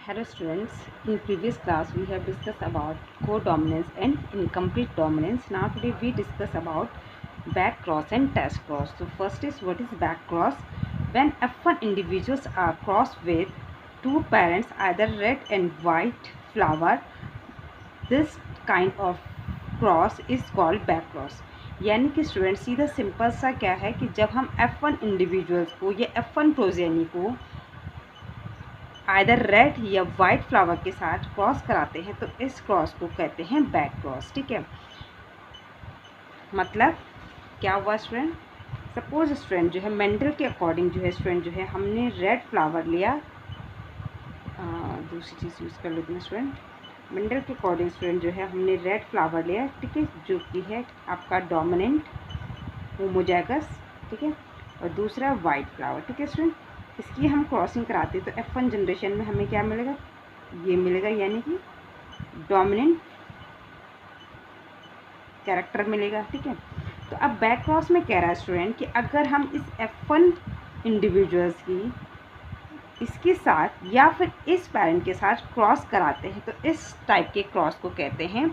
Hello students, in previous class we have discussed about codominance and incomplete dominance. Now today we discuss about back cross and test cross. So first is, what is back cross? When F1 individuals are crossed with two parents, either red and white flower, this kind of cross is called back cross. यानी कि student सीधा simple सा क्या है कि जब हम F1 individuals को या F1 प्रोजेनी को आइदर रेड या वाइट फ्लावर के साथ क्रॉस कराते हैं तो इस क्रॉस को कहते हैं बैक क्रॉस। ठीक है, मतलब क्या हुआ स्टूडेंट, सपोज स्टूडेंट जो है मेंडल के अकॉर्डिंग जो है स्टूडेंट जो है हमने रेड फ्लावर लिया, दूसरी चीज़ यूज़ कर लेते हैं स्टूडेंट, मेंडल के अकॉर्डिंग स्टूडेंट जो है हमने रेड फ्लावर लिया, ठीक है, जो कि है आपका डोमिनेंट होमोजाइगस, ठीक है, और दूसरा वाइट फ्लावर। ठीक है स्टूडेंट, इसकी हम क्रॉसिंग कराते तो F1 जनरेशन में हमें क्या मिलेगा, ये मिलेगा, यानी कि डोमिनेंट कैरेक्टर मिलेगा। ठीक है, तो अब बैक क्रॉस में कह रहा है स्टूडेंट कि अगर हम इस F1 इंडिविजुअल्स की इसके साथ या फिर इस पेरेंट के साथ क्रॉस कराते हैं तो इस टाइप के क्रॉस को कहते हैं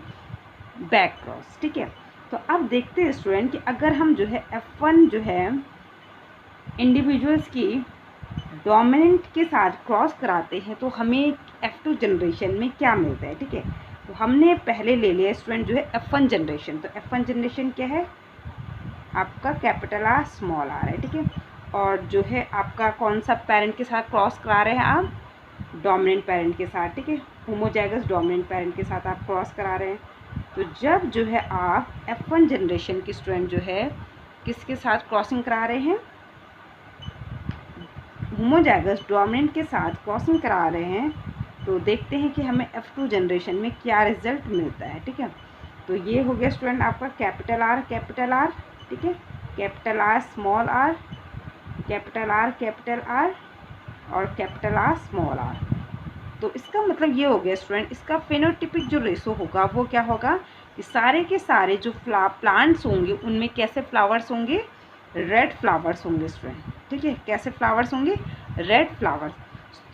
बैक क्रॉस। ठीक है, तो अब देखते हैं स्टूडेंट कि अगर हम जो है F1 जो है इंडिविजुअल्स की डोमिनेंट के साथ क्रॉस कराते हैं तो हमें F2 जनरेशन में क्या मिलता है। ठीक है, तो हमने पहले ले लिया स्टूडेंट जो है F1 जनरेशन, तो F1 जनरेशन क्या है आपका कैपिटल आर स्मॉल आर है। ठीक है, और जो है आपका कौन सा पेरेंट के साथ क्रॉस करा रहे हैं आप, डोमिनेंट पेरेंट के साथ। ठीक है, होमोजाइगस डोमिनेंट पेरेंट के साथ आप क्रॉस करा रहे हैं। तो जब जो है आप F1 जनरेशन की स्टूडेंट जो है किसके साथ क्रॉसिंग करा रहे हैं, होमोजाइगस डोमिनेंट के साथ क्रॉसिंग करा रहे हैं, तो देखते हैं कि हमें F2 जनरेशन में क्या रिजल्ट मिलता है। ठीक है, तो ये हो गया स्टूडेंट आपका कैपिटल आर, ठीक है, capital R small R, capital R और कैपिटल आर स्मॉल आर। तो इसका मतलब ये हो गया स्टूडेंट, इसका फेनोटिपिक जो रेशो होगा वो क्या होगा कि सारे के सारे जो प्लांट्स होंगे उनमें कैसे फ्लावर्स होंगे, रेड फ्लावर्स होंगे स्टूडेंट। ठीक है, कैसे फ्लावर्स होंगे, रेड फ्लावर्स।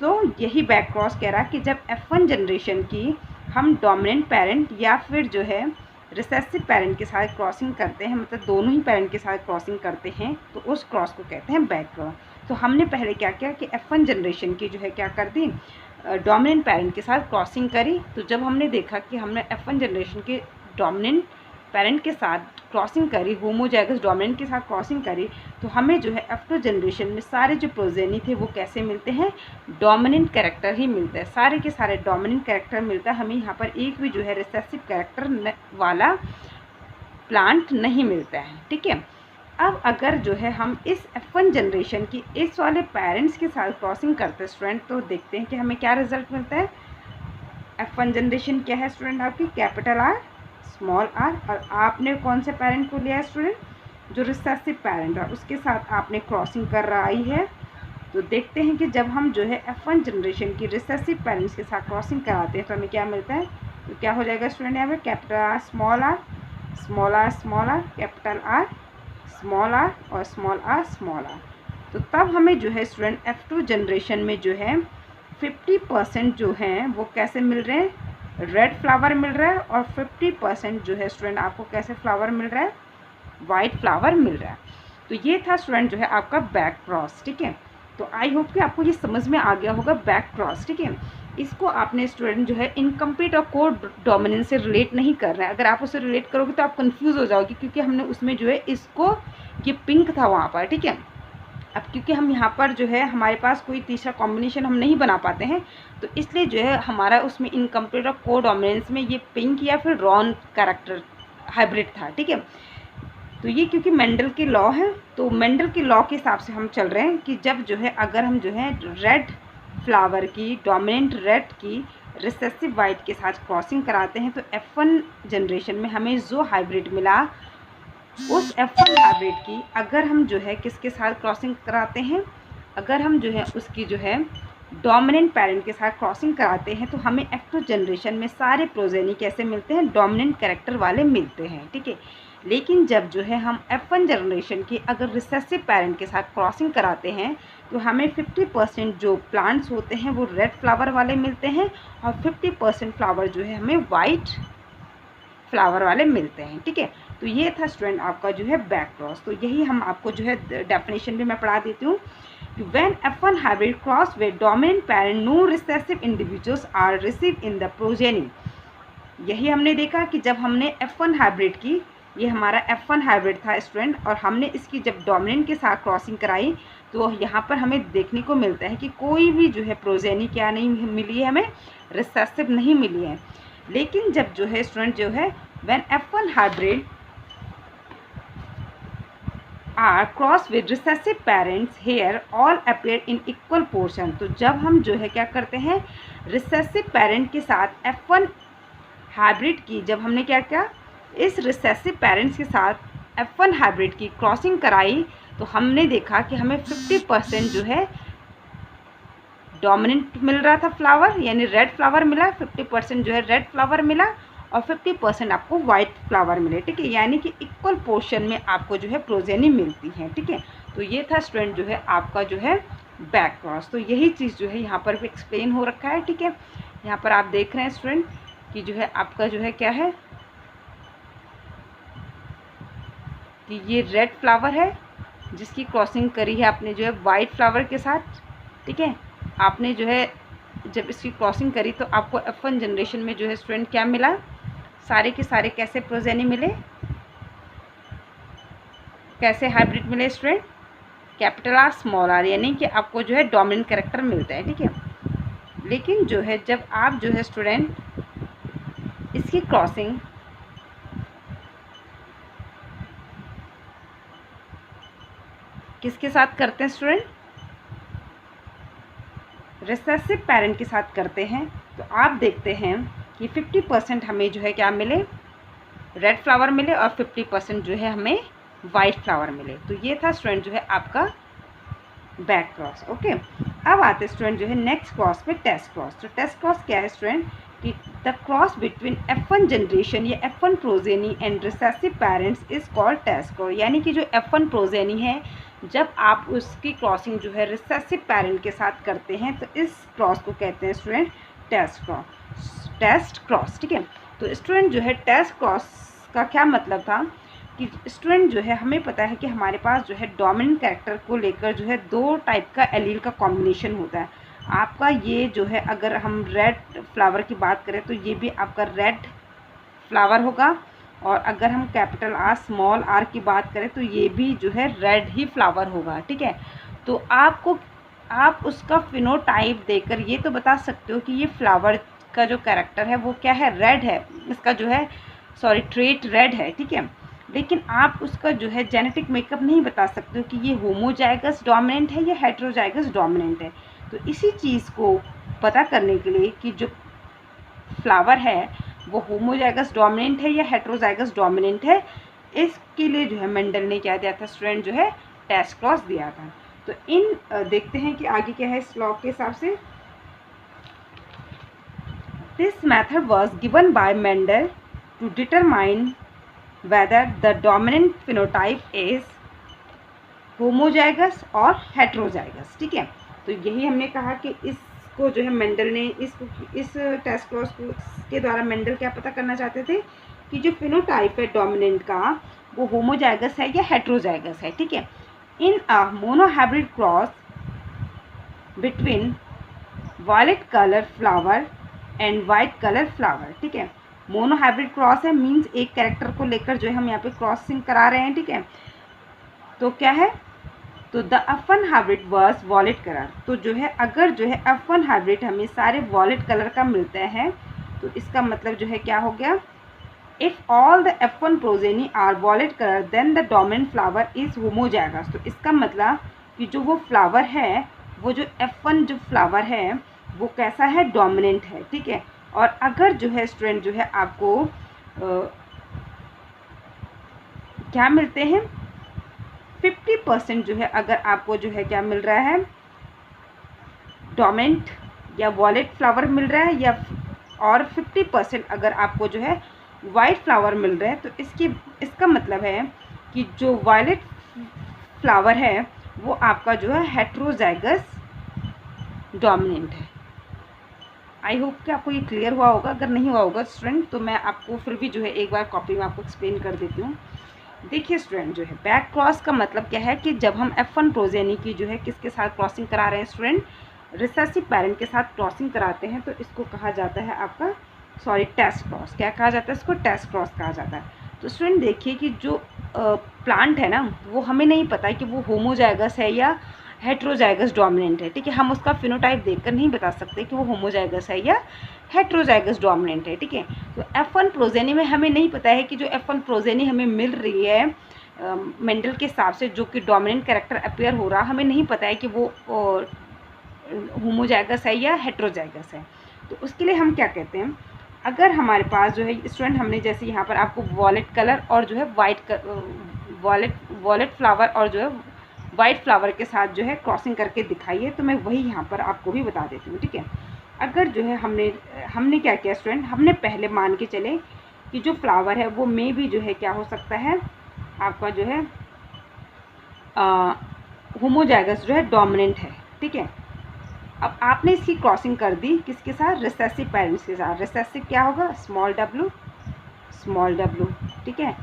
तो यही बैक क्रॉस कह रहा है कि जब F1 जनरेशन की हम डोमिनेंट पेरेंट या फिर जो है रिसेसिव पेरेंट के साथ क्रॉसिंग करते हैं, मतलब दोनों ही पेरेंट के साथ क्रॉसिंग करते हैं, तो उस क्रॉस को कहते हैं बैक क्रॉस। तो हमने पहले क्या किया कि F1 जनरेशन की जो है क्या कर दी, डोमिनेंट पेरेंट के साथ क्रॉसिंग करी। तो जब हमने देखा कि हमने F1 जनरेशन के डोमिनेंट पेरेंट के साथ क्रॉसिंग करी, होमोजाइगस डोमिनेंट के साथ क्रॉसिंग करी, तो हमें जो है F2 जनरेशन में सारे जो प्रोजेनी थे वो कैसे मिलते हैं, डोमिनेंट कैरेक्टर ही मिलता है, सारे के सारे डोमिनेंट कैरेक्टर मिलता है। हमें यहाँ पर एक भी जो है रिसेसिव कैरेक्टर वाला प्लांट नहीं मिलता है। ठीक है, अब अगर जो है हम इस F1 जनरेशन की इस वाले पेरेंट्स के साथ क्रॉसिंग करते हैं स्टूडेंट, तो देखते हैं कि हमें क्या रिजल्ट मिलता है। F1 जनरेशन क्या है स्टूडेंट आपकी, कैपिटल आर स्मॉल आर, और आपने कौन से पेरेंट को लिया है स्टूडेंट, जो रिसेसिव पेरेंट है उसके साथ आपने क्रॉसिंग कर रही है। तो देखते हैं कि जब हम जो है F1 जनरेशन की रिसेसिव पेरेंट्स के साथ क्रॉसिंग कराते हैं तो हमें क्या मिलता है, तो क्या हो जाएगा स्टूडेंट यहाँ पे capital R small R, small R small R, capital R small R और स्मॉल आर। तो तब हमें जो है स्टूडेंट F2 जनरेशन में जो है 50% जो हैं वो कैसे मिल रहे हैं, रेड फ्लावर मिल रहा है, और 50% जो है स्टूडेंट आपको कैसे फ्लावर मिल रहा है, वाइट फ्लावर मिल रहा है। तो ये था स्टूडेंट जो है आपका बैक क्रॉस। ठीक है, तो आई होप कि आपको ये समझ में आ गया होगा बैक क्रॉस। ठीक है, इसको आपने स्टूडेंट जो है इनकम्प्लीट और को डोमिनेंस से रिलेट नहीं कर रहा है। अगर आप उससे रिलेट करोगे तो आप कंफ्यूज हो जाओगे, क्योंकि हमने उसमें जो है इसको, ये पिंक था वहाँ पर। ठीक है, अब क्योंकि हम यहाँ पर जो है हमारे पास कोई तीसरा कॉम्बिनेशन हम नहीं बना पाते हैं, तो इसलिए जो है हमारा उसमें इनकम्प्लीट और को डोमिनेंस में ये पिंक या फिर रॉन कैरेक्टर हाइब्रिड था। ठीक है, तो ये क्योंकि मेंडल के लॉ है, तो मेंडल के लॉ के हिसाब से हम चल रहे हैं कि जब जो है अगर हम जो है रेड फ्लावर की डोमिनेंट रेड की रिसेसिव वाइट के साथ क्रॉसिंग कराते हैं तो F1 जनरेशन में हमें जो हाइब्रिड मिला, उस F1 हाइब्रिड की अगर हम जो है किसके साथ क्रॉसिंग कराते हैं, अगर हम जो है उसकी जो है डोमिनेंट पेरेंट के साथ क्रॉसिंग कराते हैं तो हमें F2 जनरेशन में सारे प्रोजेनी कैसे मिलते हैं, डोमिनेंट कैरेक्टर वाले मिलते हैं। ठीक है, लेकिन जब जो है हम F1 जनरेशन की अगर रिसेसिव पेरेंट के साथ क्रॉसिंग कराते हैं तो हमें 50% जो प्लांट्स होते हैं वो रेड फ्लावर वाले मिलते हैं और 50% फ्लावर जो है हमें वाइट फ्लावर वाले मिलते हैं, ठीक है। तो ये था स्टूडेंट आपका जो है बैक क्रॉस। तो यही हम आपको जो है डेफिनेशन भी मैं पढ़ा देती हूँ। When F1 hybrid cross with dominant parent, no recessive individuals are received in the progeny। यही हमने देखा कि जब हमने F1 हाइब्रिड की, ये हमारा F1 हाइब्रिड था स्टूडेंट, और हमने इसकी जब डोमिनेंट के साथ क्रॉसिंग कराई तो यहाँ पर हमें देखने को मिलता है कि कोई भी जो है प्रोजेनी क्या नहीं मिली है, हमें रिसेसिव नहीं मिली है। लेकिन जब जो है स्टूडेंट जो है when F1 hybrid are crossed with recessive parents, here all appear in equal portion। तो जब हम जो है क्या करते हैं, रिसेसिव पेरेंट के साथ F1 हाइब्रिड की, जब हमने क्या किया, इस रिसेसिव पेरेंट्स के साथ F1 हाइब्रिड की क्रॉसिंग कराई तो हमने देखा कि हमें 50% जो है डोमिनेंट मिल रहा था फ्लावर, यानी रेड फ्लावर मिला, 50% जो है रेड फ्लावर मिला और 50% आपको वाइट फ्लावर मिले, ठीक है। यानी कि इक्वल पोर्शन में आपको जो है प्रोजेनी मिलती है, ठीक है। तो ये था स्टूडेंट जो है आपका जो है बैक क्रॉस। तो यही चीज़ जो है यहाँ पर भी एक्सप्लेन हो रखा है, ठीक है। यहाँ पर आप देख रहे हैं स्टूडेंट कि जो है आपका जो है क्या है कि ये रेड फ्लावर है जिसकी क्रॉसिंग करी है आपने जो है वाइट फ्लावर के साथ, ठीक है। आपने जो है जब इसकी क्रॉसिंग करी तो आपको F1 जनरेशन में जो है स्टूडेंट क्या मिला, सारे के सारे कैसे प्रोजेनी मिले, कैसे हाइब्रिड मिले student, capital R small R, यानी कि आपको जो है डोमिनेंट कैरेक्टर मिलता है, ठीक है। लेकिन जो है जब आप जो है स्टूडेंट इसकी क्रॉसिंग किसके साथ करते हैं स्टूडेंट, रिसेसिव पेरेंट के साथ करते हैं, तो आप देखते हैं कि 50% हमें जो है क्या मिले, रेड फ्लावर मिले और 50% जो है हमें वाइट फ्लावर मिले। तो ये था स्टूडेंट जो है आपका बैक क्रॉस, ओके। अब आते स्टूडेंट जो है नेक्स्ट क्रॉस पे, टेस्ट क्रॉस। तो टेस्ट क्रॉस क्या है स्टूडेंट कि the cross between F1 generation या F1 progeny and recessive parents is called test cross. यानी कि जो F1 प्रोजेनी है जब आप उसकी क्रॉसिंग जो है रिसेसिव पेरेंट के साथ करते हैं तो इस क्रॉस को कहते हैं स्टूडेंट टेस्ट क्रॉस, ठीक है। तो स्टूडेंट जो है टेस्ट क्रॉस का क्या मतलब था कि स्टूडेंट जो है हमें पता है कि हमारे पास जो है डोमिनेंट कैरेक्टर को लेकर जो है 2 टाइप का एलील का कॉम्बिनेशन होता है। आपका ये जो है अगर हम रेड फ्लावर की बात करें तो ये भी आपका रेड फ्लावर होगा, और अगर हम कैपिटल आर स्मॉल आर की बात करें तो ये भी जो है रेड ही फ्लावर होगा, ठीक है। तो आप उसका फिनोटाइप देखकर ये तो बता सकते हो कि ये फ्लावर का जो कैरेक्टर है वो क्या है, रेड है, इसका जो है ट्रेट रेड है, ठीक है। लेकिन आप उसका जो है जेनेटिक मेकअप नहीं बता सकते हो कि ये होमोजाइगस डोमिनेंट है या हेट्रोजाइगस डोमिनेंट है। तो इसी चीज़ को पता करने के लिए कि जो फ्लावर है वो होमोजाइगस डोमिनेंट है या हेट्रोजाइगस डोमिनेंट है, इसके लिए जो है मेंडल ने क्या दिया था स्टूडेंट जो है टेस्ट क्रॉस दिया था। तो इन देखते हैं कि आगे क्या है इस लॉ के हिसाब से। This method was given by Mendel to determine whether the dominant phenotype is homozygous और heterozygous, ठीक है। तो यही हमने कहा कि इसको जो है मेंडल ने इस टेस्ट क्रॉस के द्वारा मेंडल क्या पता करना चाहते थे कि जो फिनोटाइप है डोमिनेंट का वो होमोजाइगस है या हेट्रोजाइगस है, ठीक है। In a monohybrid cross between violet colour flower and white colour flower, ठीक है। मोनोहाइब्रिड क्रॉस है, मींस एक कैरेक्टर को लेकर जो है हम यहाँ पे क्रॉसिंग करा रहे हैं, ठीक है। तो क्या है, तो the F1 hybrid were violet colour. तो जो है अगर जो है F1 हाइब्रिड हमें सारे वॉलेट कलर का मिलता है तो इसका मतलब जो है क्या हो गया, if all the F1 progeny are violet colour then the dominant flower is homozygous. तो इसका मतलब कि जो वो फ्लावर है, वो जो F1 जो फ्लावर है वो कैसा है, डोमिनेंट है, ठीक है। और अगर जो है स्टूडेंट जो है आपको क्या मिलते हैं, 50% जो है अगर आपको जो है क्या मिल रहा है, डोमिनेंट या वॉलेट फ्लावर मिल रहा है, या और 50% अगर आपको जो है वाइट फ्लावर मिल रहे हैं, तो इसका मतलब है कि जो वायलेट फ्लावर है वो आपका जो है हेट्रोजाइगस डोमिनेंट है। आई होप कि आपको ये क्लियर हुआ होगा। अगर नहीं हुआ होगा स्टूडेंट तो मैं आपको फिर भी जो है एक बार कॉपी में आपको एक्सप्लेन कर देती हूँ। देखिए स्टूडेंट, जो है बैक क्रॉस का मतलब क्या है कि जब हम F1 प्रोजेनी की जो है किसके साथ क्रॉसिंग करा रहे हैं स्टूडेंट, रिसेसिव पेरेंट के साथ क्रॉसिंग कराते हैं, तो इसको कहा जाता है आपका टेस्ट क्रॉस। क्या कहा जाता है इसको? टेस्ट क्रॉस कहा जाता है। तो स्टूडेंट देखिए कि जो प्लांट है ना, वो हमें नहीं पता है कि वो होमोजाइगस है या हेट्रोजाइगस डोमिनेंट है। ठीक है, हम उसका फिनोटाइप देखकर नहीं बता सकते कि वो होमोजाइगस है या हेट्रोजाइगस डोमिनेंट है। ठीक है, तो F1 प्रोजेनी में हमें नहीं पता है कि जो F1 प्रोजेनी हमें मिल रही है मेंडल के हिसाब से, जो कि डोमिनेंट कैरेक्टर अपीयर हो रहा, हमें नहीं पता है कि वो होमोजाइगस है या हेट्रोजाइगस है। तो उसके लिए हम क्या कहते हैं, अगर हमारे पास जो है स्टूडेंट, हमने जैसे यहाँ पर आपको वॉलेट कलर और जो है वॉलेट फ्लावर और जो है वाइट फ्लावर के साथ जो है क्रॉसिंग करके दिखाई है, तो मैं वही यहाँ पर आपको भी बता देती हूँ। ठीक है, अगर जो है हमने क्या किया स्टूडेंट, हमने पहले मान के चले कि जो फ्लावर है वो मे भी जो है क्या हो सकता है आपका जो है होमोजाइगस जो है डोमिनेंट है। ठीक है, अब आपने इसकी क्रॉसिंग कर दी किसके साथ? रिसेसिव पेरेंट्स के साथ। रिसेसिव क्या होगा? Small W. ठीक है,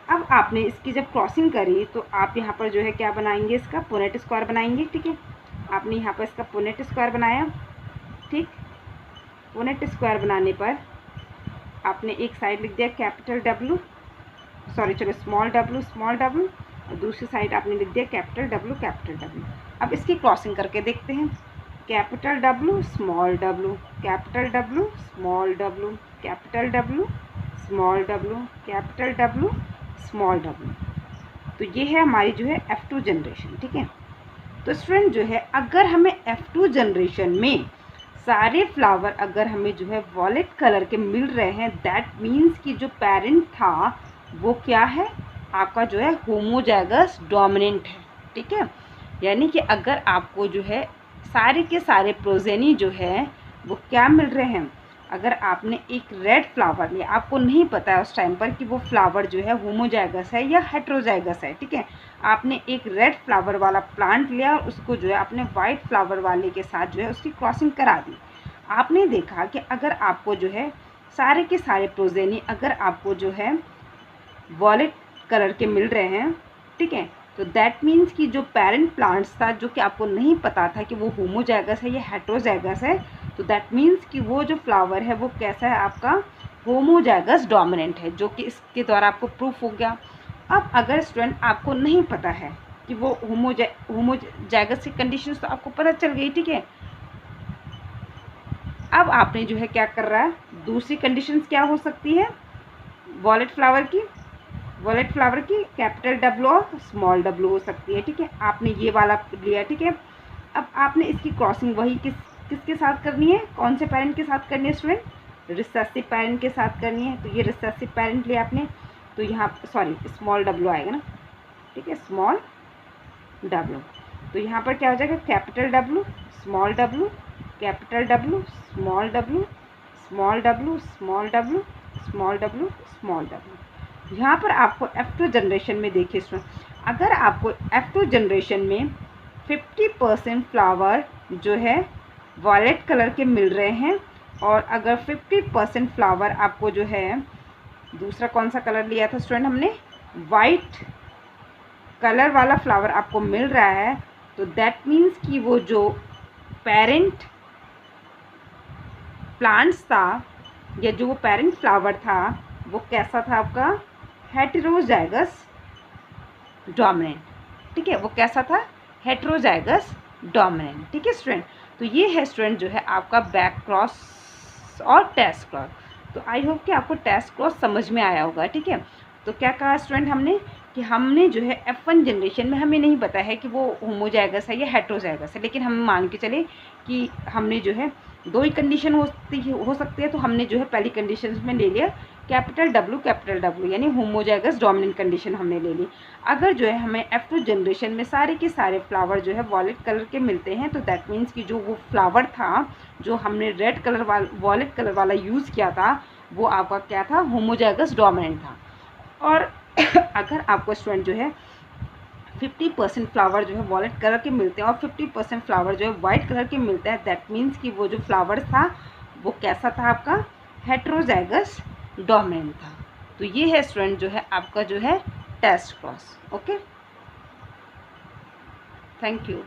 अब आपने इसकी जब क्रॉसिंग करी तो आप यहाँ पर जो है क्या बनाएंगे, इसका पुनेट स्क्वायर बनाएंगे। ठीक है, आपने यहाँ पर इसका पुनेट स्क्वायर बनाया। ठीक, पुनेट स्क्वायर बनाने पर आपने एक साइड लिख दिया कैपिटल डब्लू, स्मॉल डब्लू, और दूसरी साइड आपने लिख दिया कैपिटल डब्लू। अब इसकी क्रॉसिंग करके देखते हैं। Capital W small W, capital W small W, capital W small W, capital W small W. तो ये है हमारी जो है F2 जनरेशन। ठीक है, तो स्टूडेंट जो है अगर हमें F2 जनरेशन में सारे फ्लावर अगर हमें जो है वॉलेट कलर के मिल रहे हैं, दैट मीन्स कि जो पेरेंट था वो क्या है आपका जो है होमोजाइगस डोमिनेंट है। ठीक है, यानी कि अगर आपको जो है सारे के सारे प्रोजेनी जो है वो क्या मिल रहे हैं, अगर आपने एक रेड फ्लावर लिया, आपको नहीं पता है उस टाइम पर कि वो फ्लावर जो है होमोजाइगस है या हेट्रोजाइगस है। ठीक है, आपने एक रेड फ्लावर वाला प्लांट लिया और उसको जो है आपने वाइट फ्लावर वाले के साथ जो है उसकी क्रॉसिंग करा दी। आपने देखा कि अगर आपको जो है सारे के सारे प्रोजेनी अगर आपको जो है वॉलेट कलर के मिल रहे हैं, ठीक है, तो दैट मीन्स कि जो पेरेंट प्लांट्स था, जो कि आपको नहीं पता था कि वो होमोजाइगस है या हेट्रोजाइगस है, तो दैट मीन्स कि वो जो फ्लावर है वो कैसा है आपका होमोजाइगस डोमिनेंट है, जो कि इसके द्वारा आपको प्रूफ हो गया। अब अगर स्टूडेंट आपको नहीं पता है कि वो होमोजाइगस की कंडीशन, तो आपको पता चल गई। ठीक है, अब आपने जो है क्या कर रहा है, दूसरी कंडीशंस क्या हो सकती है वॉलेट फ्लावर की कैपिटल डब्लू और स्मॉल डब्लू हो सकती है। ठीक है, आपने ये वाला लिया। ठीक है, अब आपने इसकी क्रॉसिंग वही किसके साथ करनी है, कौन से पेरेंट के साथ करनी है स्टूडेंट? रिसेसिव पेरेंट के साथ करनी है। तो ये रिसेसिव पेरेंट लिया आपने, तो यहाँ स्मॉल डब्लू आएगा ना। ठीक है, स्मॉल डब्लू, तो यहाँ पर क्या हो जाएगा capital W small W, capital W small W, small W small W, small W small W. यहाँ पर आपको F2 जनरेशन में देखिए स्टूडेंट, अगर आपको F2 जनरेशन में 50% फ्लावर जो है वॉलेट कलर के मिल रहे हैं, और अगर 50% फ्लावर आपको जो है दूसरा कौन सा कलर लिया था स्टूडेंट हमने, वाइट कलर वाला फ्लावर आपको मिल रहा है, तो दैट मीन्स कि वो जो पेरेंट प्लांट्स था या जो वो पेरेंट फ्लावर था वो कैसा था आपका हेटेरोजाइगस डोमिनेंट। ठीक है, वो कैसा था हेटेरोजाइगस डोमिनेंट। ठीक है स्टूडेंट, तो ये है स्टूडेंट जो है आपका बैक क्रॉस और टेस्ट क्रॉस। तो आई होप कि आपको टेस्ट क्रॉस समझ में आया होगा। ठीक है, तो क्या कहा स्टूडेंट हमने कि हमने जो है F1 जनरेशन में हमें नहीं पता है कि वो होमोजाइगस है या हेटेरोजाइगस है, लेकिन हम मान के चले कि हमने जो है दो ही कंडीशन हो सकती है, तो हमने जो है पहली कंडीशन में ले लिया कैपिटल डब्लू यानी होमोजाइगस डोमिनेंट कंडीशन हमने ले ली। अगर जो है हमें F2 जनरेशन में सारे के सारे फ्लावर जो है वॉलेट कलर के मिलते हैं, तो दैट मीन्स कि जो वो फ्लावर था जो हमने रेड कलर वॉलेट कलर वाला यूज़ किया था, वो आपका क्या था, होमोजाइगस डोमिनेंट था। और अगर आपको स्टूडेंट जो है 50% फ्लावर जो है वॉलेट कलर के मिलते हैं और 50% फ्लावर जो है वाइट कलर के मिलते हैं, दैट मीन्स कि वो जो फ्लावर था वो कैसा था, आपका हेट्रोजाइगस डोमिनेंट था। तो ये है स्टूडेंट जो है आपका जो है test cross. Okay, thank you.